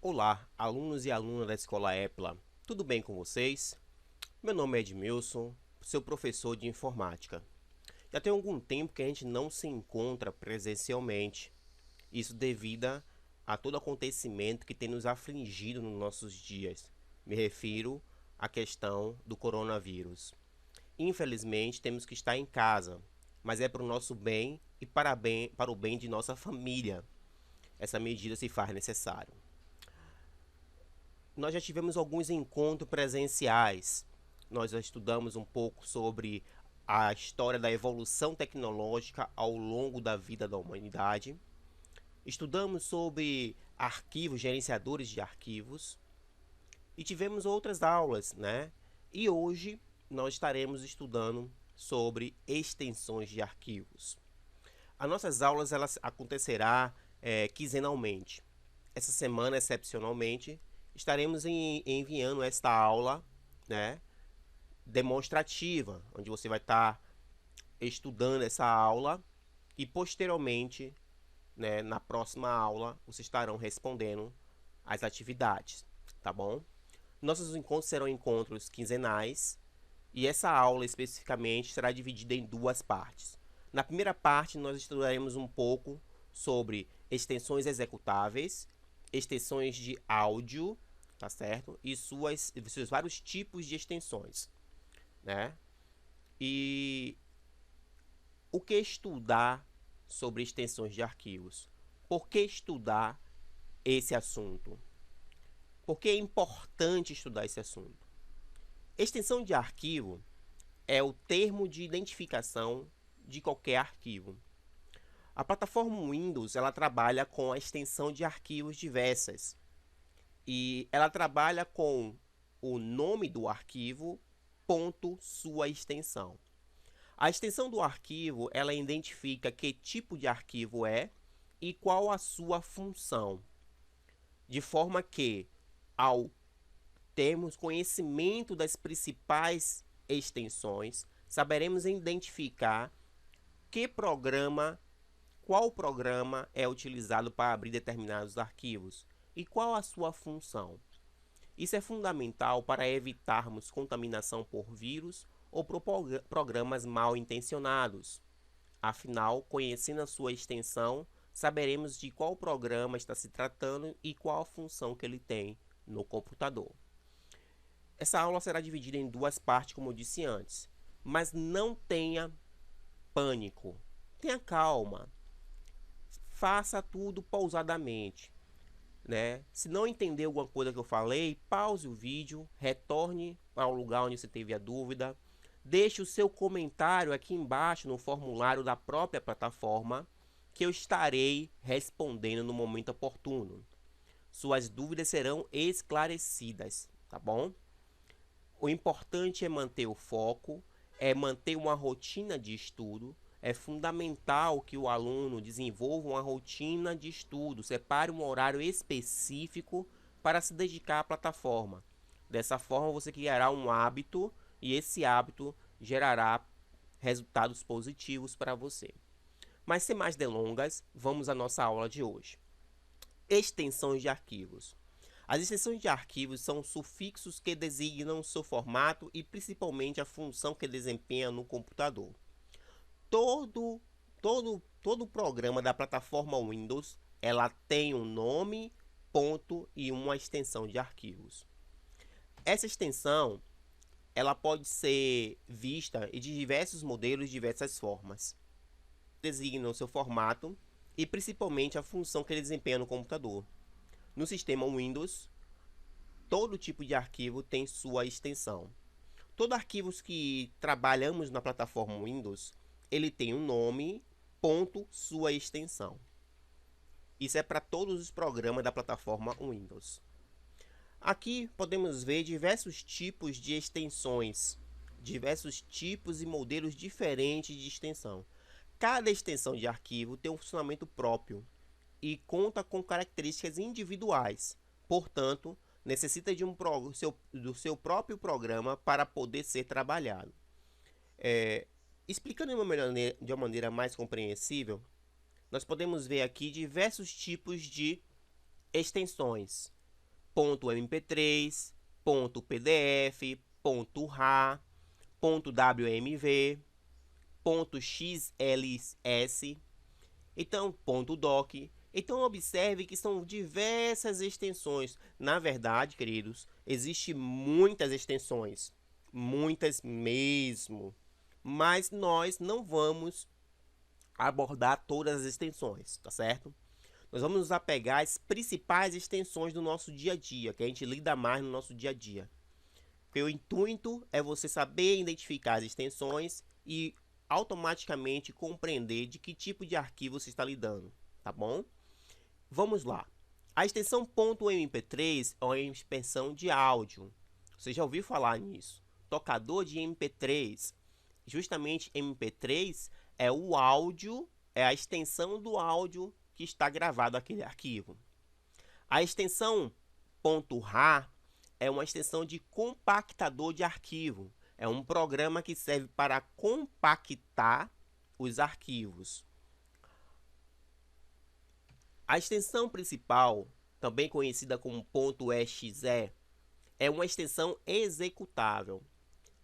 Olá, alunos e alunas da Escola EPLA, tudo bem com vocês? Meu nome é Edmilson, seu professor de informática. Já tem algum tempo que a gente não se encontra presencialmente, isso devido a todo acontecimento que tem nos afligido nos nossos dias. Me refiro à questão do coronavírus. Infelizmente, temos que estar em casa, mas é para o nosso bem e para o bem de nossa família. Essa medida se faz necessário. Nós já tivemos alguns encontros presenciais. Nós já estudamos um pouco sobre a história da evolução tecnológica ao longo da vida da humanidade. Estudamos sobre arquivos, gerenciadores de arquivos. E tivemos outras aulas, né? E hoje nós estaremos estudando sobre extensões de arquivos. As nossas aulas elas acontecerá quinzenalmente. Essa semana, excepcionalmente, estaremos enviando esta aula, né, demonstrativa, onde você vai estar estudando essa aula e posteriormente, né, na próxima aula, vocês estarão respondendo as atividades, tá bom? Nossos encontros serão encontros quinzenais e essa aula especificamente será dividida em duas partes. Na primeira parte, nós estudaremos um pouco sobre extensões executáveis, extensões de áudio, tá certo? E seus vários tipos de extensões, né? E o que estudar sobre extensões de arquivos? Por que estudar esse assunto? Por que é importante estudar esse assunto? Extensão de arquivo é o termo de identificação de qualquer arquivo. A plataforma Windows ela trabalha com a extensão de arquivos diversas e ela trabalha com o nome do arquivo, ponto, sua extensão. A extensão do arquivo ela identifica que tipo de arquivo é e qual a sua função, de forma que ao termos conhecimento das principais extensões, saberemos identificar que programa, qual programa é utilizado para abrir determinados arquivos e qual a sua função. Isso é fundamental para evitarmos contaminação por vírus ou por programas mal intencionados. Afinal, conhecendo a sua extensão, saberemos de qual programa está se tratando e qual a função que ele tem no computador. Essa aula será dividida em duas partes, como eu disse antes, mas não tenha pânico, tenha calma, faça tudo pausadamente, né? Se não entender alguma coisa que eu falei, pause o vídeo, retorne para o lugar onde você teve a dúvida, deixe o seu comentário aqui embaixo no formulário da própria plataforma, que eu estarei respondendo no momento oportuno. Suas dúvidas serão esclarecidas, tá bom? O importante é manter o foco, é manter uma rotina de estudo. É fundamental que o aluno desenvolva uma rotina de estudo, separe um horário específico para se dedicar à plataforma. Dessa forma, você criará um hábito e esse hábito gerará resultados positivos para você. Mas sem mais delongas, vamos à nossa aula de hoje. Extensões de arquivos. As extensões de arquivos são sufixos que designam seu formato e principalmente a função que desempenha no computador. Todo programa da plataforma Windows ela tem um nome, ponto e uma extensão de arquivos. Essa extensão ela pode ser vista de diversos modelos de diversas formas. Designam seu formato e principalmente a função que ele desempenha no computador. No sistema Windows, todo tipo de arquivo tem sua extensão. Todo arquivo que trabalhamos na plataforma Windows, ele tem um nome, ponto, sua extensão. Isso é para todos os programas da plataforma Windows. Aqui podemos ver diversos tipos de extensões, diversos tipos e modelos diferentes de extensão. Cada extensão de arquivo tem um funcionamento próprio e conta com características individuais. Portanto, necessita do seu próprio programa para poder ser trabalhado. Explicando de uma maneira mais compreensível, nós podemos ver aqui diversos tipos de extensões. .mp3, .pdf, .rar, .wmv, .xls, então .doc. Então observe que são diversas extensões. Na verdade, queridos, existem muitas extensões, muitas mesmo, mas nós não vamos abordar todas as extensões, tá certo? Nós vamos nos apegar às principais extensões do nosso dia a dia, que a gente lida mais no nosso dia a dia. Porque o intuito é você saber identificar as extensões e automaticamente compreender de que tipo de arquivo você está lidando, tá bom? Vamos lá. A extensão .mp3 é uma extensão de áudio. Você já ouviu falar nisso? Tocador de MP3. Justamente MP3 é o áudio, é a extensão do áudio que está gravado aquele arquivo. A extensão .rar é uma extensão de compactador de arquivo. É um programa que serve para compactar os arquivos. A extensão principal, também conhecida como .exe, é uma extensão executável.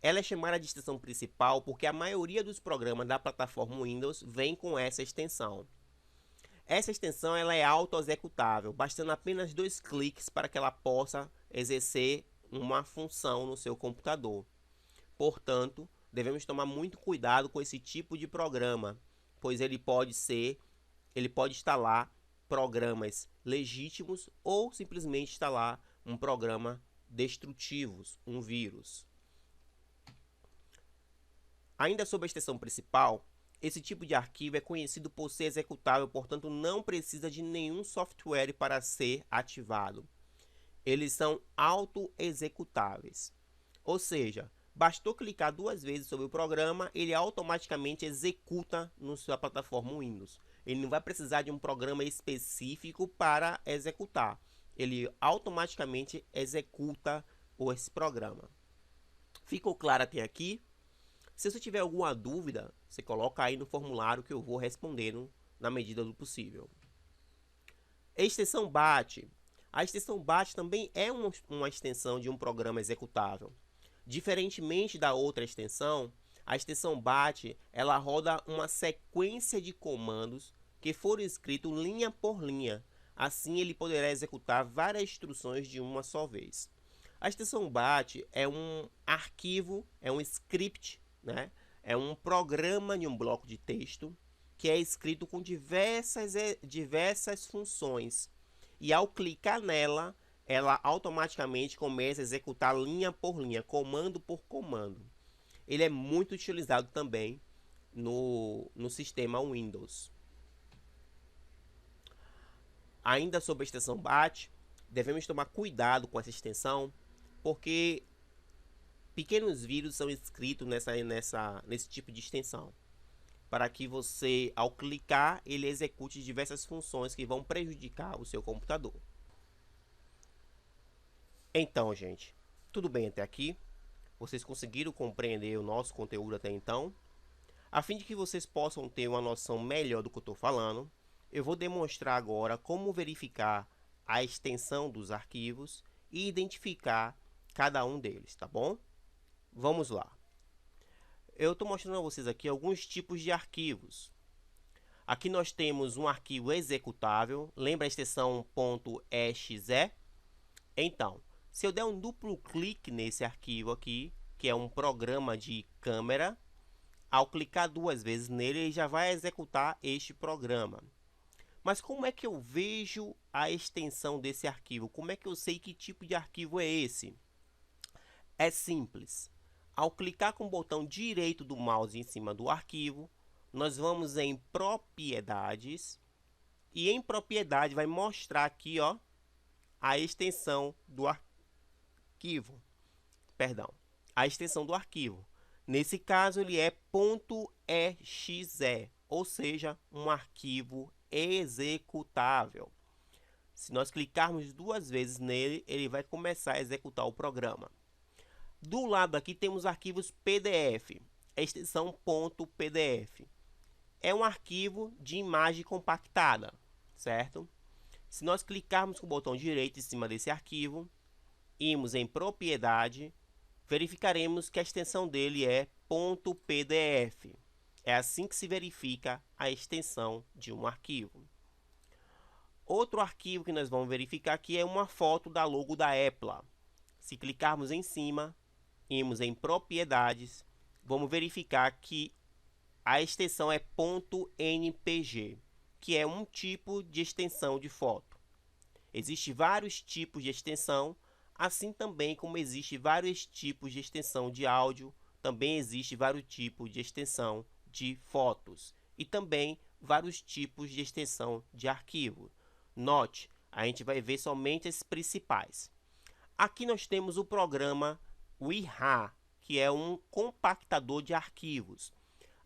Ela é chamada de extensão principal porque a maioria dos programas da plataforma Windows vem com essa extensão. Essa extensão ela é auto-executável, bastando apenas 2 cliques para que ela possa exercer uma função no seu computador. Portanto, devemos tomar muito cuidado com esse tipo de programa, pois ele pode instalar programas legítimos ou simplesmente instalar um programa destrutivo, um vírus. Ainda sobre a extensão principal, esse tipo de arquivo é conhecido por ser executável, portanto não precisa de nenhum software para ser ativado. Eles são auto-executáveis, ou seja, bastou clicar 2 vezes sobre o programa, ele automaticamente executa na sua plataforma Windows. Ele não vai precisar de um programa específico para executar. Ele automaticamente executa esse programa. Ficou claro até aqui? Se você tiver alguma dúvida, você coloca aí no formulário que eu vou respondendo na medida do possível. Extensão BAT. A extensão BAT também é uma extensão de um programa executável. Diferentemente da outra extensão, a extensão BAT ela roda uma sequência de comandos que foram escritos linha por linha. Assim, ele poderá executar várias instruções de uma só vez. A extensão BAT é um arquivo, é um script, né? É um programa de um bloco de texto que é escrito com diversas funções. E ao clicar nela, ela automaticamente começa a executar linha por linha, comando por comando. Ele é muito utilizado também no sistema Windows. Ainda sobre a extensão BAT, devemos tomar cuidado com essa extensão, porque pequenos vírus são escritos nesse tipo de extensão, para que você, ao clicar, ele execute diversas funções que vão prejudicar o seu computador. Então, gente, tudo bem até aqui? Vocês conseguiram compreender o nosso conteúdo até então? A fim de que vocês possam ter uma noção melhor do que eu estou falando, eu vou demonstrar agora como verificar a extensão dos arquivos e identificar cada um deles, tá bom? Vamos lá. Eu estou mostrando a vocês aqui alguns tipos de arquivos. Aqui nós temos um arquivo executável, lembra a extensão .exe? Então, se eu der um duplo clique nesse arquivo aqui, que é um programa de câmera, ao clicar 2 vezes nele, ele já vai executar este programa. Mas como é que eu vejo a extensão desse arquivo? Como é que eu sei que tipo de arquivo é esse? É simples. Ao clicar com o botão direito do mouse em cima do arquivo, nós vamos em Propriedades. E em Propriedade vai mostrar aqui, ó, a extensão do arquivo. Perdão, a extensão do arquivo. Nesse caso, ele é .exe, ou seja, um arquivo executável. Se nós clicarmos 2 vezes nele, ele vai começar a executar o programa. Do lado aqui temos arquivos PDF, a extensão .pdf. É um arquivo de imagem compactada, certo? Se nós clicarmos com o botão direito em cima desse arquivo, irmos em propriedade, verificaremos que a extensão dele é .pdf. É assim que se verifica a extensão de um arquivo. Outro arquivo que nós vamos verificar aqui é uma foto da logo da Apple. Se clicarmos em cima, irmos em propriedades, vamos verificar que a extensão é .npg, que é um tipo de extensão de foto. Existem vários tipos de extensão, assim também como existem vários tipos de extensão de áudio, também existe vários tipos de extensão de fotos e também vários tipos de extensão de arquivo. Note, a gente vai ver somente as principais. Aqui nós temos o programa WeHa, que é um compactador de arquivos.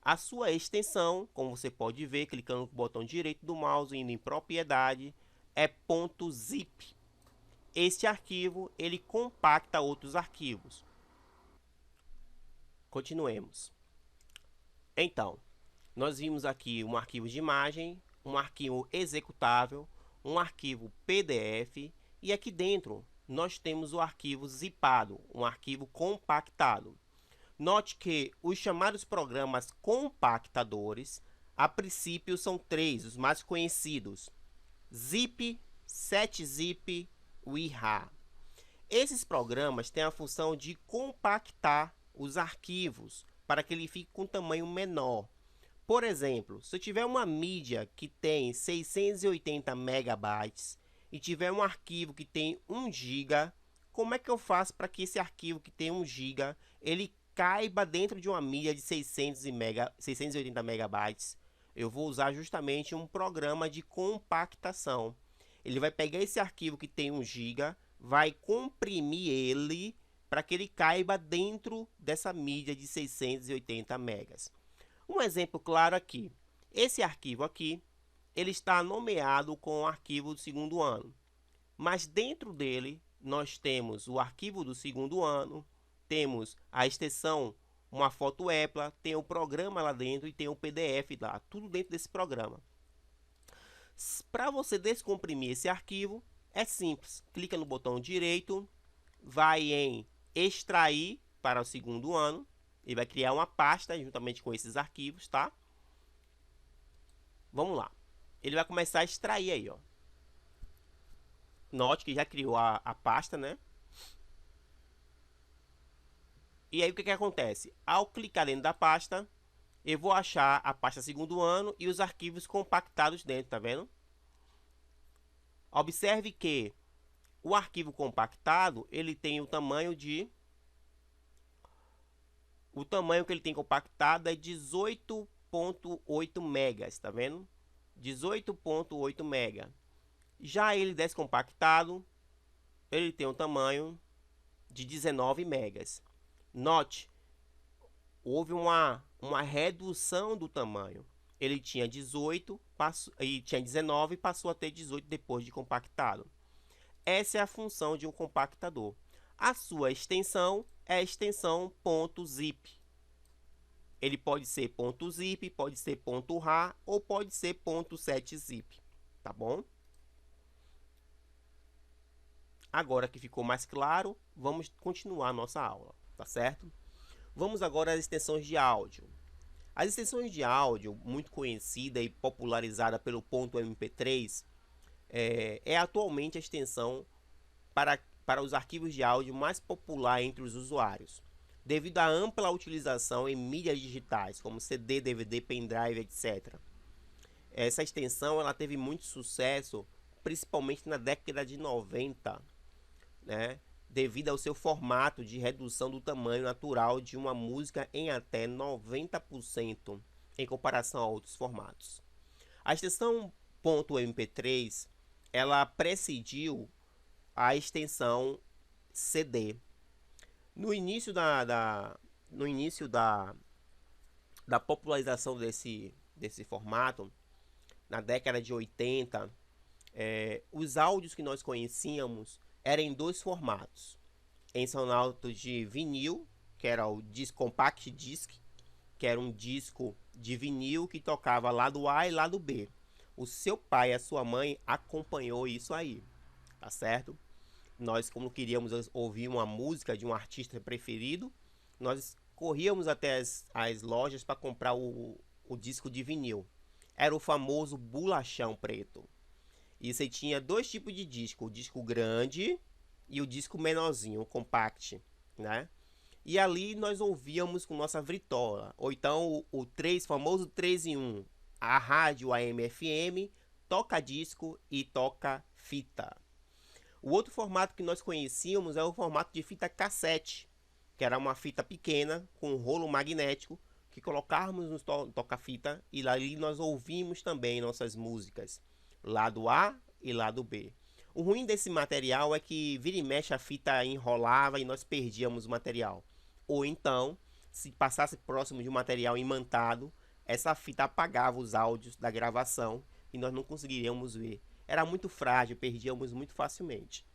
A sua extensão, como você pode ver, clicando no botão direito do mouse e indo em propriedade, é .zip. Este arquivo, ele compacta outros arquivos. Continuemos. Então, nós vimos aqui um arquivo de imagem, um arquivo executável, um arquivo PDF e aqui dentro nós temos o arquivo zipado, um arquivo compactado. Note que os chamados programas compactadores, a princípio são três, os mais conhecidos: Zip, 7zip, WeHa. Esses programas têm a função de compactar os arquivos para que ele fique com tamanho menor. Por exemplo, se eu tiver uma mídia que tem 680 megabytes e tiver um arquivo que tem 1 GB, como é que eu faço para que esse arquivo que tem 1 GB ele caiba dentro de uma mídia de 680 megabytes? Eu vou usar justamente um programa de compactação. Ele vai pegar esse arquivo que tem 1 GB, vai comprimir ele para que ele caiba dentro dessa mídia de 680 megas. Um exemplo claro aqui, esse arquivo aqui, ele está nomeado com o arquivo do segundo ano, mas dentro dele nós temos o arquivo do segundo ano, temos a extensão, uma foto Apple, tem o programa lá dentro e tem o PDF lá, tudo dentro desse programa. Para você descomprimir esse arquivo, é simples, clica no botão direito, vai em extrair para o segundo ano, ele vai criar uma pasta juntamente com esses arquivos, tá? Vamos lá. Ele vai começar a extrair aí, ó. Note que já criou a pasta, né? E aí o que acontece? Ao clicar dentro da pasta, eu vou achar a pasta segundo ano e os arquivos compactados dentro, tá vendo? Observe que o arquivo compactado, ele tem o tamanho que ele tem compactado é 18.8 megas, tá vendo? 18.8 mega. Já ele descompactado, ele tem um tamanho de 19 megas. Note, houve uma redução do tamanho. Ele tinha 18, tinha 19 e passou a ter 18 depois de compactado. Essa é a função de um compactador. A sua extensão é a extensão .zip. Ele pode ser .zip, pode ser .ra ou pode ser .7zip, tá bom? Agora que ficou mais claro, vamos continuar a nossa aula, tá certo? Vamos agora às extensões de áudio. As extensões de áudio, muito conhecida e popularizada pelo .mp3, é atualmente a extensão para os arquivos de áudio mais popular entre os usuários, devido à ampla utilização em mídias digitais, como CD, DVD, pendrive, etc. Essa extensão ela teve muito sucesso, principalmente na década de 90, né? Devido ao seu formato de redução do tamanho natural de uma música em até 90% em comparação a outros formatos. A extensão .mp3 ela precediu a extensão CD. No início da popularização desse formato, na década de 80, os áudios que nós conhecíamos eram em dois formatos. Em formato de vinil, que era o compact disc, que era um disco de vinil que tocava lado A e lado B. o seu pai e a sua mãe acompanhou isso aí, tá certo? Nós, como queríamos ouvir uma música de um artista preferido, nós corríamos até as lojas para comprar o disco de vinil. Era o famoso bolachão preto. E você tinha dois tipos de disco, o disco grande e o disco menorzinho, o compact, né? E ali nós ouvíamos com nossa Vritola, ou então o 3, famoso 3 em 1, a rádio AM FM, toca disco e toca fita. O outro formato que nós conhecíamos é o formato de fita cassete, que era uma fita pequena com um rolo magnético que colocávamos no toca-fita e ali nós ouvimos também nossas músicas, lado A e lado B. O ruim desse material é que vira e mexe a fita enrolava e nós perdíamos o material. Ou então, se passasse próximo de um material imantado, essa fita apagava os áudios da gravação e nós não conseguiríamos ver. Era muito frágil, perdíamos muito facilmente.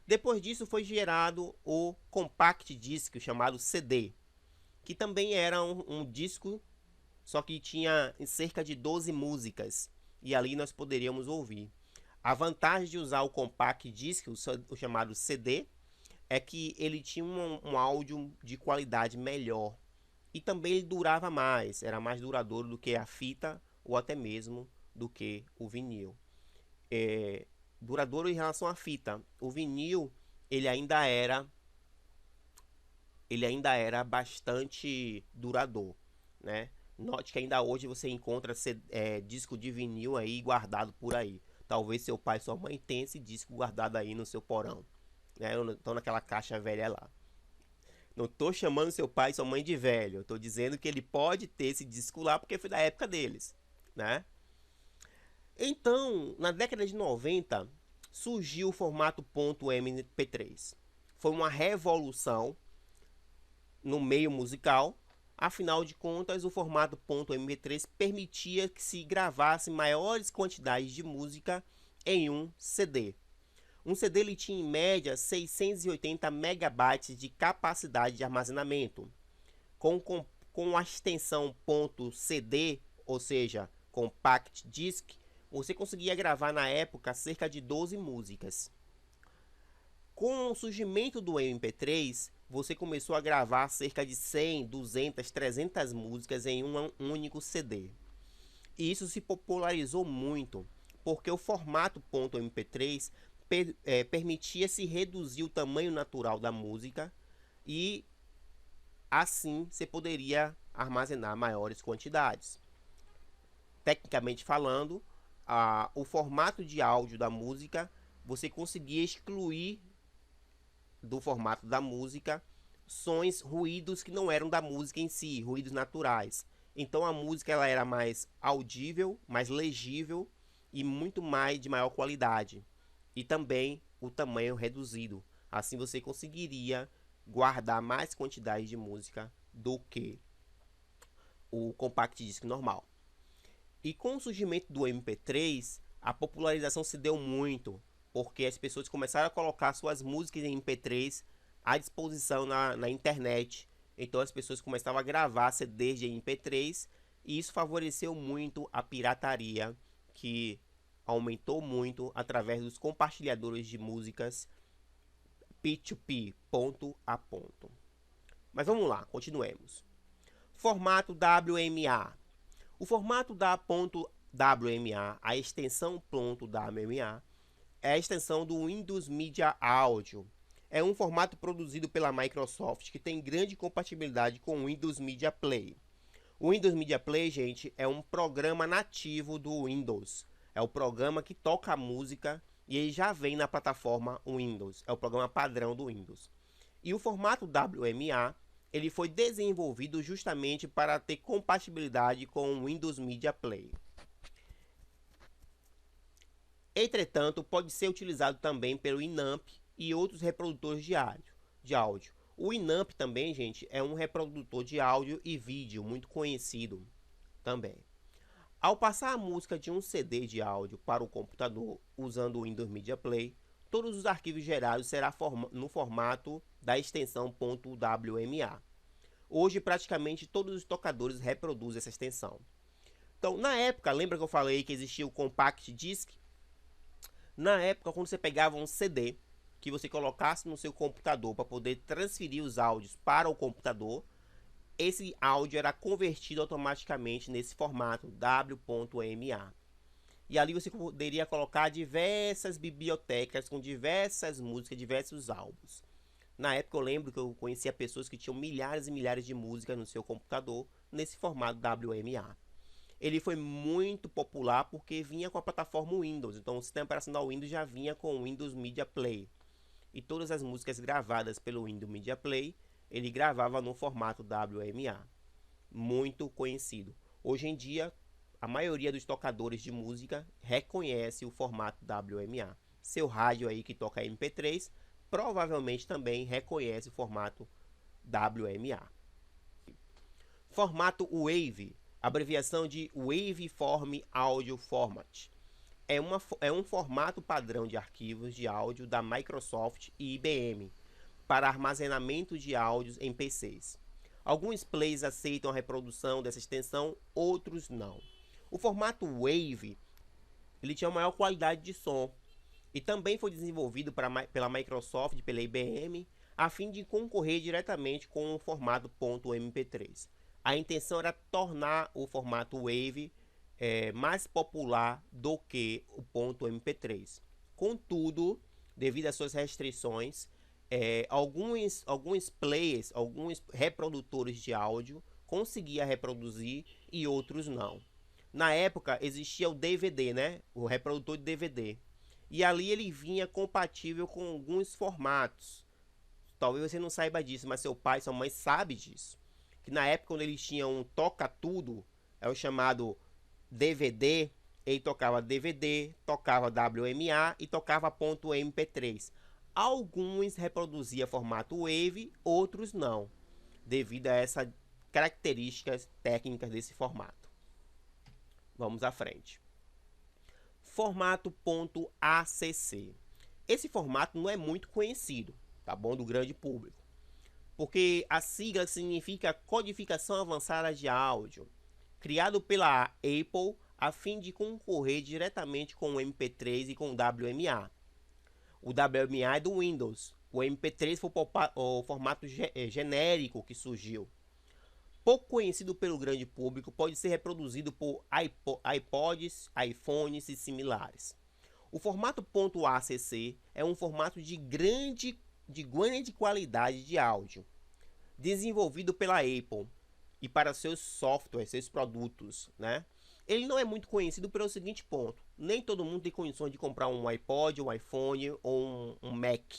Depois disso foi gerado o Compact Disc, chamado CD, que também era um disco, só que tinha cerca de 12 músicas, e ali nós poderíamos ouvir. A vantagem de usar o Compact Disc, o chamado CD, é que ele tinha um áudio de qualidade melhor, e também ele durava mais, era mais duradouro do que a fita, ou até mesmo do que o vinil. Duradouro em relação à fita. O vinil, ele ainda era bastante duradouro, né? Note que ainda hoje você encontra disco de vinil aí guardado por aí. Talvez seu pai e sua mãe tenham esse disco guardado aí no seu porão, né? Estão naquela caixa velha lá. Não tô chamando seu pai e sua mãe de velho. Eu tô dizendo que ele pode ter esse disco lá porque foi da época deles, né? Então, na década de 90, surgiu o formato .mp3. Foi uma revolução no meio musical. Afinal de contas, o formato .mp3 permitia que se gravasse maiores quantidades de música em um CD. Um CD ele tinha em média 680 megabytes de capacidade de armazenamento. Com a extensão .cd, ou seja, Compact Disc, você conseguia gravar na época cerca de 12 músicas. Com o surgimento do MP3, você começou a gravar cerca de 100, 200, 300 músicas em um único CD. E isso se popularizou muito, porque o formato .mp3 permitia se reduzir o tamanho natural da música e assim você poderia armazenar maiores quantidades. Tecnicamente falando, o formato de áudio da música, você conseguia excluir do formato da música sons, ruídos que não eram da música em si, ruídos naturais. Então a música ela era mais audível, mais legível e muito mais de maior qualidade. E também o tamanho reduzido. Assim você conseguiria guardar mais quantidade de música do que o compact disc normal. E com o surgimento do MP3, a popularização se deu muito, porque as pessoas começaram a colocar suas músicas em MP3 à disposição na internet. Então as pessoas começavam a gravar CDs de MP3 e isso favoreceu muito a pirataria, que aumentou muito através dos compartilhadores de músicas P2P, ponto a ponto. Mas vamos lá, continuemos. Formato WMA. O formato da .wma, a extensão .wma, é a extensão do Windows Media Audio. É um formato produzido pela Microsoft que tem grande compatibilidade com o Windows Media Player. O Windows Media Player, gente, é um programa nativo do Windows. É o programa que toca a música e ele já vem na plataforma Windows. É o programa padrão do Windows. E o formato WMA ele foi desenvolvido justamente para ter compatibilidade com o Windows Media Player. Entretanto, pode ser utilizado também pelo Inamp e outros reprodutores de áudio. O Inamp também, gente, é um reprodutor de áudio e vídeo muito conhecido também. Ao passar a música de um CD de áudio para o computador usando o Windows Media Player, todos os arquivos gerados serão no formato da extensão .wma. Hoje, praticamente todos os tocadores reproduzem essa extensão. Então, na época, lembra que eu falei que existia o Compact Disc? Na época, quando você pegava um CD que você colocasse no seu computador para poder transferir os áudios para o computador, esse áudio era convertido automaticamente nesse formato W.MA. E ali você poderia colocar diversas bibliotecas com diversas músicas, diversos álbuns. Na época eu lembro que eu conhecia pessoas que tinham milhares e milhares de músicas no seu computador nesse formato WMA. Ele foi muito popular porque vinha com a plataforma Windows, então o sistema operacional Windows já vinha com o Windows Media Player. E todas as músicas gravadas pelo Windows Media Player, ele gravava no formato WMA. Muito conhecido. Hoje em dia, a maioria dos tocadores de música reconhece o formato WMA. Seu rádio aí que toca MP3 provavelmente também reconhece o formato WMA. Formato WAV, abreviação de Waveform Audio Format. É um formato padrão de arquivos de áudio da Microsoft e IBM para armazenamento de áudios em PCs. Alguns players aceitam a reprodução dessa extensão, outros não. O formato WAV ele tinha maior qualidade de som e também foi desenvolvido pela Microsoft e pela IBM a fim de concorrer diretamente com o formato .mp3. A intenção era tornar o formato WAV mais popular do que o .mp3. Contudo, devido às suas restrições, alguns players, alguns reprodutores de áudio conseguiam reproduzir e outros não. Na época existia o DVD, né? O reprodutor de DVD. E ali ele vinha compatível com alguns formatos. Talvez você não saiba disso, mas seu pai e sua mãe sabem disso. Que na época quando eles tinham um toca-tudo, é o chamado DVD, ele tocava DVD, tocava WMA e tocava .mp3. Alguns reproduziam formato WAV, outros não, devido a essas características técnicas desse formato. Vamos à frente. Formato .acc. Esse formato não é muito conhecido, tá bom, do grande público, porque a sigla significa Codificação Avançada de Áudio, criado pela Apple a fim de concorrer diretamente com o MP3 e com o WMA. O WMA é do Windows, o MP3 foi o formato genérico que surgiu. Pouco conhecido pelo grande público, pode ser reproduzido por iPods, iPhones e similares. O formato .acc é um formato de grande qualidade de áudio, desenvolvido pela Apple e para seus softwares, seus produtos, né? Ele não é muito conhecido pelo seguinte ponto: nem todo mundo tem condições de comprar um iPod, um iPhone ou um Mac.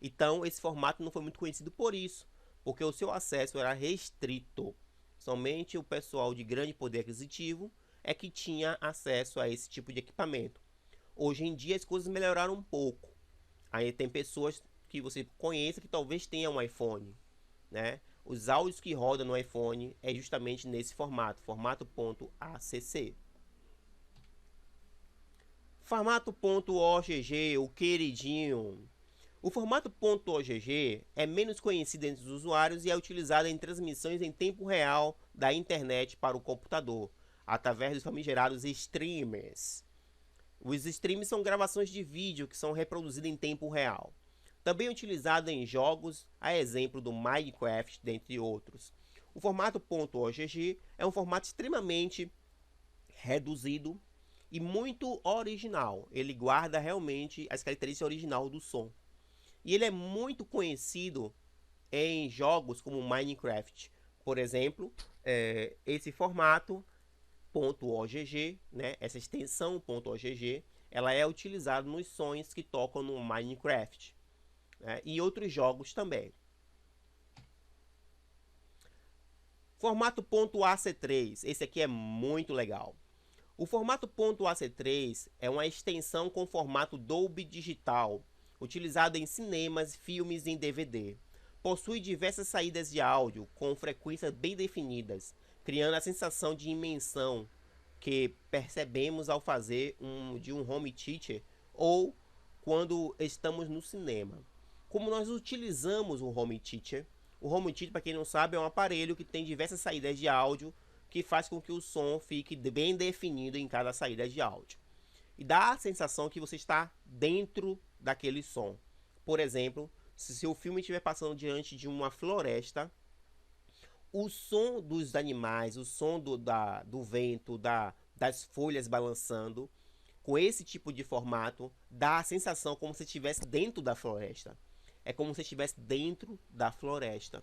Então esse formato não foi muito conhecido por isso, porque o seu acesso era restrito. Somente o pessoal de grande poder aquisitivo é que tinha acesso a esse tipo de equipamento. Hoje em dia as coisas melhoraram um pouco. Aí tem pessoas que você conhece que talvez tenham um iPhone, né? Os áudios que rodam no iPhone é justamente nesse formato, formato .acc. Formato .ogg, o queridinho. O formato .ogg é menos conhecido entre os usuários e é utilizado em transmissões em tempo real da internet para o computador, através dos famigerados streamers. Os streams são gravações de vídeo que são reproduzidas em tempo real. Também é utilizado em jogos, a exemplo do Minecraft, dentre outros. O formato .ogg é um formato extremamente reduzido e muito original. Ele guarda realmente as características originais do som. E ele é muito conhecido em jogos como Minecraft. Por exemplo, esse formato .ogg, né, essa extensão .ogg, ela é utilizada nos sons que tocam no Minecraft, né, e outros jogos também. Formato .ac3, esse aqui é muito legal. O formato .ac3 é uma extensão com formato Dolby Digital, utilizado em cinemas, filmes e em DVD. Possui diversas saídas de áudio com frequências bem definidas, criando a sensação de imensão que percebemos ao fazer de um home theater ou quando estamos no cinema. Como nós utilizamos o home theater? O home theater, para quem não sabe, é um aparelho que tem diversas saídas de áudio que faz com que o som fique bem definido em cada saída de áudio. E dá a sensação que você está dentro daquele som. Por exemplo, se o filme estiver passando diante de uma floresta, o som dos animais, o som do vento, das folhas balançando, com esse tipo de formato, dá a sensação como se estivesse dentro da floresta. É como se estivesse dentro da floresta,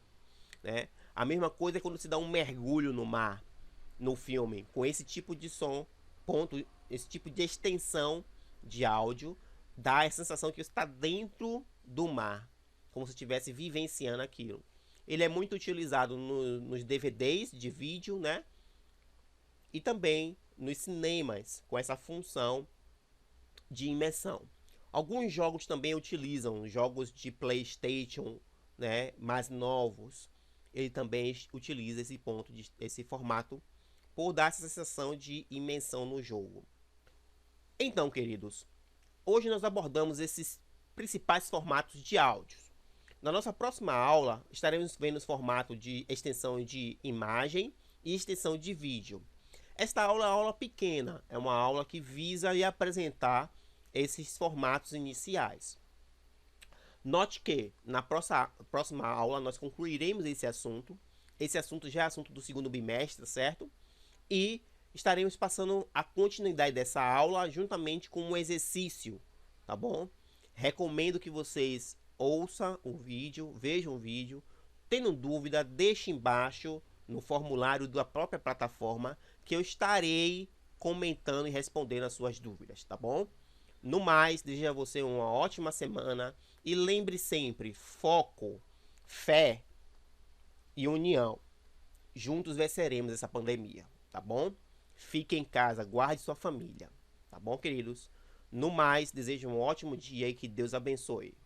né? A mesma coisa é quando se dá um mergulho no mar, no filme, com esse tipo de som, esse tipo de extensão de áudio, dá a sensação que você está dentro do mar, como se estivesse vivenciando aquilo. Ele é muito utilizado nos DVDs de vídeo, né? E também nos cinemas, com essa função de imersão. Alguns jogos também utilizam, jogos de PlayStation, né, mais novos, ele também utiliza esse formato por dar essa sensação de imersão no jogo. Então, queridos, hoje nós abordamos esses principais formatos de áudios. Na nossa próxima aula, estaremos vendo os formatos de extensão de imagem e extensão de vídeo. Esta aula é uma aula pequena, é uma aula que visa apresentar esses formatos iniciais. Note que na próxima aula nós concluiremos esse assunto. Esse assunto já é assunto do segundo bimestre, certo? E estaremos passando a continuidade dessa aula juntamente com um exercício, tá bom? Recomendo que vocês ouçam o vídeo, vejam o vídeo. Tendo dúvida, deixe embaixo no formulário da própria plataforma que eu estarei comentando e respondendo as suas dúvidas, tá bom? No mais, desejo a você uma ótima semana e lembre sempre, foco, fé e união. Juntos venceremos essa pandemia, tá bom? Fique em casa, guarde sua família, tá bom, queridos? No mais, desejo um ótimo dia e que Deus abençoe.